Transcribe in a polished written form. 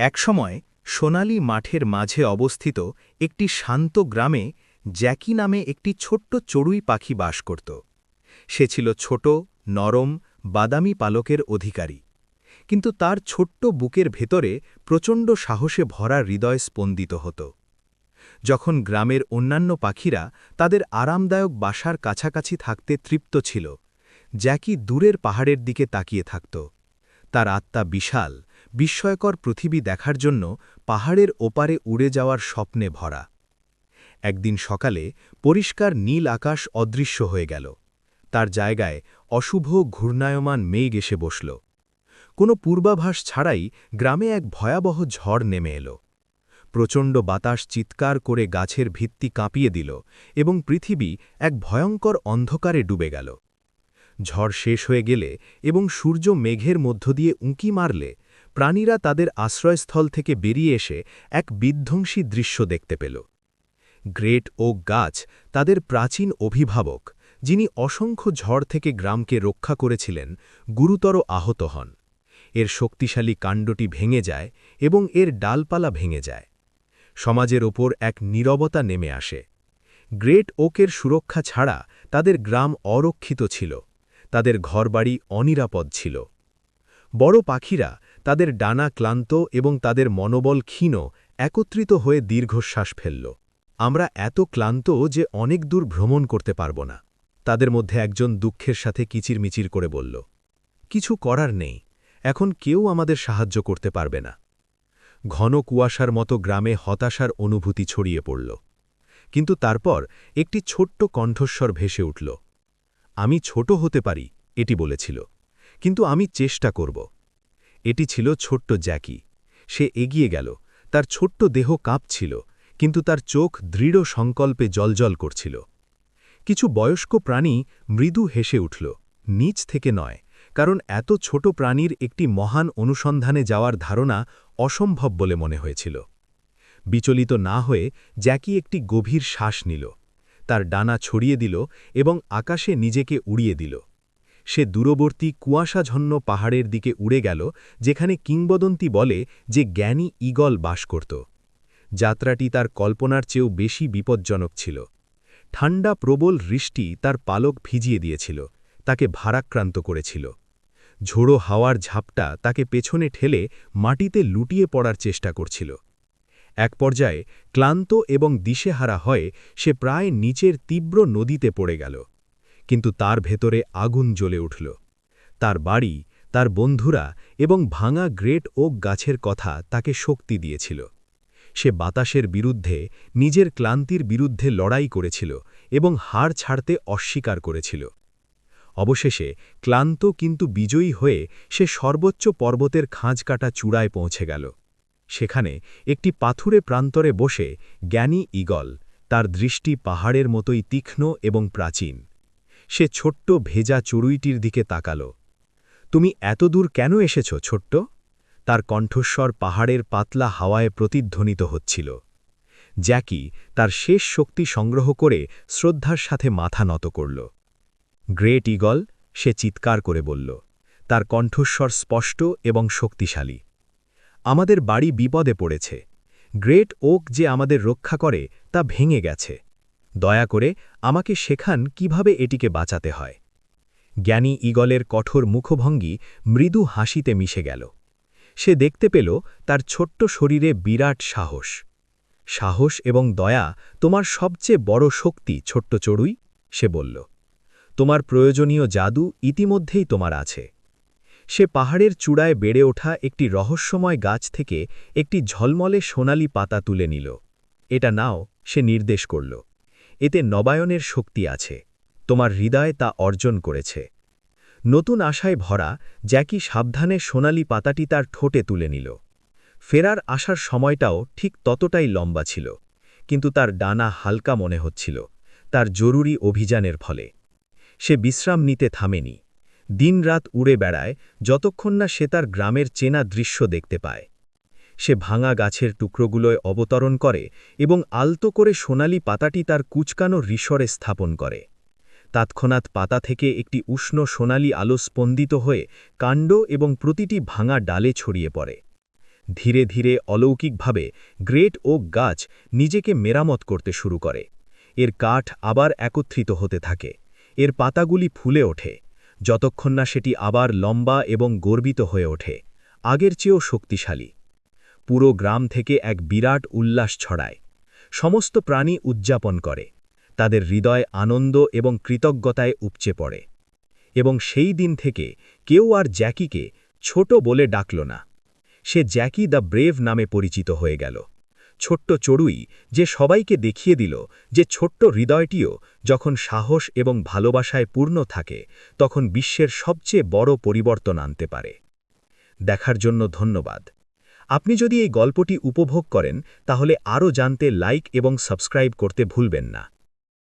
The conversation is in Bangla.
একসময় সোনালি মাঠের মাঝে অবস্থিত একটি শান্ত গ্রামে জ্যাকি নামে একটি ছোট্ট চড়ুই পাখি বাস করত। সে ছিল ছোট, নরম, বাদামি পালকের অধিকারী, কিন্তু তার ছোট্ট বুকের ভেতরে প্রচণ্ড সাহসে ভরা হৃদয় স্পন্দিত হতো। যখন গ্রামের অন্যান্য পাখিরা তাদের আরামদায়ক বাসার কাছাকাছি থাকতে তৃপ্ত ছিল, জ্যাকি দূরের পাহাড়ের দিকে তাকিয়ে থাকত। তার আত্মা বিশাল, বিস্ময়কর পৃথিবী দেখার জন্য পাহাড়ের ওপারে উড়ে যাওয়ার স্বপ্নে ভরা। একদিন সকালে পরিষ্কার নীল আকাশ অদৃশ্য হয়ে গেল। তার জায়গায় অশুভ ঘূর্ণায়মান মেঘ এসে বসল। কোনো পূর্বাভাস ছাড়াই গ্রামে এক ভয়াবহ ঝড় নেমে এলো। প্রচণ্ড বাতাস চিৎকার করে গাছের ভিত্তি কাঁপিয়ে দিল এবং পৃথিবী এক ভয়ঙ্কর অন্ধকারে ডুবে গেল। ঝড় শেষ হয়ে গেলে এবং সূর্য মেঘের মধ্য দিয়ে উঁকি মারলে প্রাণীরা তাদের আশ্রয়স্থল থেকে বেরিয়ে এসে এক বিধ্বংসী দৃশ্য দেখতে পেল। গ্রেট ওক গাছ, তাদের প্রাচীন অভিভাবক, যিনি অসংখ্য ঝড় থেকে গ্রামকে রক্ষা করেছিলেন, গুরুতর আহত হন। এর শক্তিশালী কাণ্ডটি ভেঙে যায় এবং এর ডালপালা ভেঙে যায়। সমাজের ওপর এক নীরবতা নেমে আসে। গ্রেট ওকের সুরক্ষা ছাড়া তাদের গ্রাম অরক্ষিত ছিল, তাদের ঘরবাড়ি অনিরাপদ ছিল। বড় পাখিরা, তাদের ডানা ক্লান্ত এবং তাদের মনোবল ক্ষীণ, একত্রিত হয়ে দীর্ঘশ্বাস ফেলল। আমরা এত ক্লান্ত যে অনেক দূর ভ্রমণ করতে পারব না, তাদের মধ্যে একজন দুঃখের সাথে কিচিরমিচির করে বলল। কিছু করার নেই, এখন কেউ আমাদের সাহায্য করতে পারবে না। ঘন কুয়াশার মতো গ্রামে হতাশার অনুভূতি ছড়িয়ে পড়ল। কিন্তু তারপর একটি ছোট্ট কণ্ঠস্বর ভেসে উঠল। আমি ছোট হতে পারি, এটি বলেছিল, কিন্তু আমি চেষ্টা করব। এটি ছিল ছোট্ট জ্যাকি। সে এগিয়ে গেল, তার ছোট্ট দেহ কাঁপছিল, কিন্তু তার চোখ দৃঢ় সংকল্পে জ্বলজ্বল করছিল। কিছু বয়স্ক প্রাণী মৃদু হেসে উঠল, নিচ থেকে নয়, কারণ এত ছোট প্রাণীর একটি মহান অনুসন্ধানে যাওয়ার ধারণা অসম্ভব বলে মনে হয়েছিল। বিচলিত না হয়ে জ্যাকি একটি গভীর শ্বাস নিল, তার ডানা ছড়িয়ে দিল এবং আকাশে নিজেকে উড়িয়ে দিল। সে দূরবর্তী কুয়াশাঝন্ন পাহাড়ের দিকে উড়ে গেল, যেখানে কিংবদন্তি বলে যে জ্ঞানী ঈগল বাস করত। যাত্রাটি তার কল্পনার চেয়েও বেশি বিপজ্জনক ছিল। ঠান্ডা প্রবল বৃষ্টি তার পালক ভিজিয়ে দিয়েছিল, তাকে ভারাক্রান্ত করেছিল। ঝোড়ো হাওয়ার ঝাপটা তাকে পেছনে ঠেলে মাটিতে লুটিয়ে পড়ার চেষ্টা করছিল। এক পর্যায়ে ক্লান্ত এবং দিশেহারা হয়ে সে প্রায় নিচের তীব্র নদীতে পড়ে গেল। কিন্তু তার ভেতরে আগুন জ্বলে উঠল। তার বাড়ি, তার বন্ধুরা এবং ভাঙা গ্রেট ওক গাছের কথা তাকে শক্তি দিয়েছিল। সে বাতাসের বিরুদ্ধে, নিজের ক্লান্তির বিরুদ্ধে লড়াই করেছিল এবং হার ছাড়তে অস্বীকার করেছিল। অবশেষে ক্লান্ত কিন্তু বিজয়ী হয়ে সে সর্বোচ্চ পর্বতের খাঁজকাটা চূড়ায় পৌঁছে গেল। সেখানে একটি পাথুরে প্রান্তরে বসে জ্ঞানী ঈগল, তার দৃষ্টি পাহাড়ের মতোই তীক্ষ্ণ এবং প্রাচীন। সে ছোট্ট ভেজা চড়ুইটির দিকে তাকাল। তুমি এত দূর কেন এসেছ, ছোট্ট? তার কণ্ঠস্বর পাহাড়ের পাতলা হাওয়ায় প্রতিধ্বনিত হচ্ছিল। জ্যাকি তার শেষ শক্তি সংগ্রহ করে শ্রদ্ধার সাথে মাথা নত করল। গ্রেট ঈগল, সে চিৎকার করে বলল, তার কণ্ঠস্বর স্পষ্ট এবং শক্তিশালী। আমাদের বাড়ি বিপদে পড়েছে। গ্রেট ওক যে আমাদের রক্ষা করে তা ভেঙে গেছে। দয়া করে আমাকে শেখান কিভাবে এটিকে বাঁচাতে হয়। জ্ঞানী ঈগলের কঠোর মুখভঙ্গি মৃদু হাসিতে মিশে গেল। সে দেখতে পেল তার ছোট্ট শরীরে বিরাট সাহস। সাহস এবং দয়া তোমার সবচেয়ে বড় শক্তি, ছোট্ট চড়ুই, সে বলল। তোমার প্রয়োজনীয় জাদু ইতিমধ্যেই তোমার আছে। সে পাহাড়ের চূড়ায় বেড়ে ওঠা একটি রহস্যময় গাছ থেকে একটি ঝলমলে সোনালি পাতা তুলে নিল। এটা নাও, সে নির্দেশ করল। এতে নবায়নের শক্তি আছে। তোমার হৃদয় তা অর্জন করেছে। নতুন আশায় ভরা জ্যাকি সাবধানে সোনালি পাতাটি তার ঠোঁটে তুলে নিল। ফেরার আসার সময়টাও ঠিক ততটাই লম্বা ছিল, কিন্তু তার ডানা হালকা মনে হচ্ছিল, তার জরুরি অভিযানের ফলে। সে বিশ্রাম নিতে থামেনি। দিনরাত উড়ে বেড়ায়, যতক্ষণ না সে তার গ্রামের চেনা দৃশ্য দেখতে পায়। সে ভাঙা গাছের টুকরোগুলোয় অবতরণ করে এবং আলতো করে সোনালি পাতাটি তার কুচকানো রিসরে স্থাপন করে। তৎক্ষণাৎ পাতা থেকে একটি উষ্ণ সোনালি আলো স্পন্দিত হয়ে কাণ্ড এবং প্রতিটি ভাঙা ডালে ছড়িয়ে পড়ে। ধীরে ধীরে অলৌকিকভাবে গ্রেট ওক গাছ নিজেকে মেরামত করতে শুরু করে। এর কাঠ আবার একত্রিত হতে থাকে, এর পাতাগুলি ফুলে ওঠে, যতক্ষণ না সেটি আবার লম্বা এবং গর্বিত হয়ে ওঠে, আগের চেয়েও শক্তিশালী। পুরো গ্রাম থেকে এক বিরাট উল্লাস ছড়ায়। সমস্ত প্রাণী উদযাপন করে, তাদের হৃদয় আনন্দ এবং কৃতজ্ঞতায় উপচে পড়ে। এবং সেই দিন থেকে কেউ আর জ্যাকিকে ছোট বলে ডাকল না। সে জ্যাকি দ্য ব্রেভ নামে পরিচিত হয়ে গেল, ছোট্ট চড়ুই যে সবাইকে দেখিয়ে দিল যে ছোট্ট হৃদয়টিও যখন সাহস এবং ভালোবাসায় পূর্ণ থাকে তখন বিশ্বের সবচেয়ে বড় পরিবর্তন আনতে পারে। দেখার জন্য ধন্যবাদ। আপনি যদি এই গল্পটি উপভোগ করেন তাহলে আরও জানতে লাইক এবং সাবস্ক্রাইব করতে ভুলবেন না।